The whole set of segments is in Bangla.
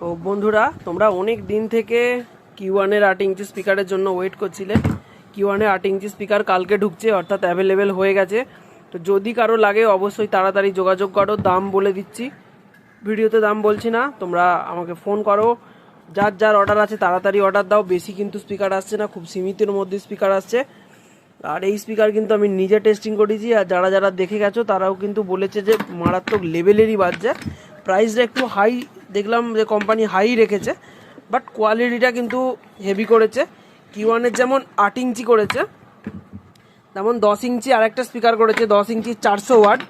তো বন্ধুরা, তোমরা অনেক দিন থেকে কিউ1-এর 8 ইঞ্চি স্পিকারের জন্য ওয়েট করছিলে। কিউ1-এর 8 ইঞ্চি স্পিকার কালকে ঢুকছে, অর্থাৎ অ্যাভেলেবেল হয়ে গেছে। তো যদি কারো লাগে অবশ্যই তাড়াতাড়ি যোগাযোগ করো। দাম বলে দিচ্ছি, ভিডিওতে দাম বলছি না, তোমরা আমাকে ফোন করো। যার যার অর্ডার আছে তাড়াতাড়ি অর্ডার দাও। বেশি কিন্তু স্পিকার আসছে না, খুব সীমিতের মধ্যে স্পিকার আসছে। আর এই স্পিকার কিন্তু আমি নিজে টেস্টিং করেছি, আর যারা যারা দেখে গেছো তারাও কিন্তু বলেছে যে মারাত্মক লেভেলেরই বাজছে। প্রাইসটা একটু হাই দেখলাম, যে কোম্পানি হাই রেখেছে, বাট কোয়ালিটিটা কিন্তু হেভি করেছে। কিউ1-এর যেমন 8 ইঞ্চি করেছে, তেমন 10 ইঞ্চি আরেকটা স্পিকার করেছে। 10 ইঞ্চি 400 ওয়াট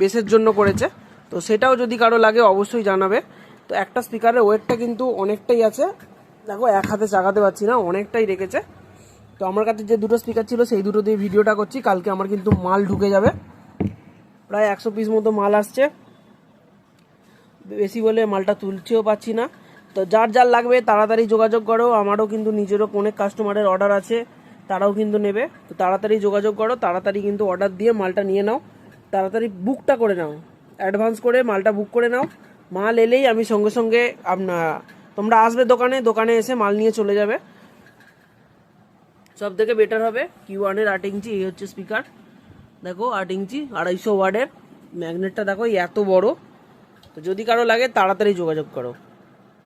বেসের জন্য করেছে। তো সেটাও যদি কারো লাগে অবশ্যই জানাবে। তো একটা স্পিকারের ওয়েটটা কিন্তু অনেকটাই আছে, দেখো এক হাতে চাগাতে পারছি না, অনেকটাই রেখেছে। তো আমার কাছে যে দুটো স্পিকার ছিল সেই দুটো দিয়ে ভিডিওটা করছি। কালকে আমার কিন্তু মাল ঢুকে যাবে, প্রায় 100 পিস মতো মাল আসছে। বেশি বলে মালটা তুলছেও পাচ্ছি না। তো যার যার লাগবে তাড়াতাড়ি যোগাযোগ করো। আমারও কিন্তু নিজেরও অনেক কাস্টমারের অর্ডার আছে, তারাও কিন্তু নেবে। তো তাড়াতাড়ি যোগাযোগ করো, তাড়াতাড়ি কিন্তু অর্ডার দিয়ে মালটা নিয়ে নাও। তাড়াতাড়ি বুকটা করে নাও, অ্যাডভান্স করে মালটা বুক করে নাও। মাল এলেই আমি সঙ্গে সঙ্গে তোমরা আসবে দোকানে এসে মাল নিয়ে চলে যাবে। সব থেকে বেটার হবে কিউ1-এর 8 ইঞ্চি। এই হচ্ছে স্পিকার, দেখো 8 ইঞ্চি 250 ওয়ার্ডের। ম্যাগনেটটা দেখো এত বড়। তো যদি কারো লাগে তাড়াতাড়ি যোগাযোগ করো।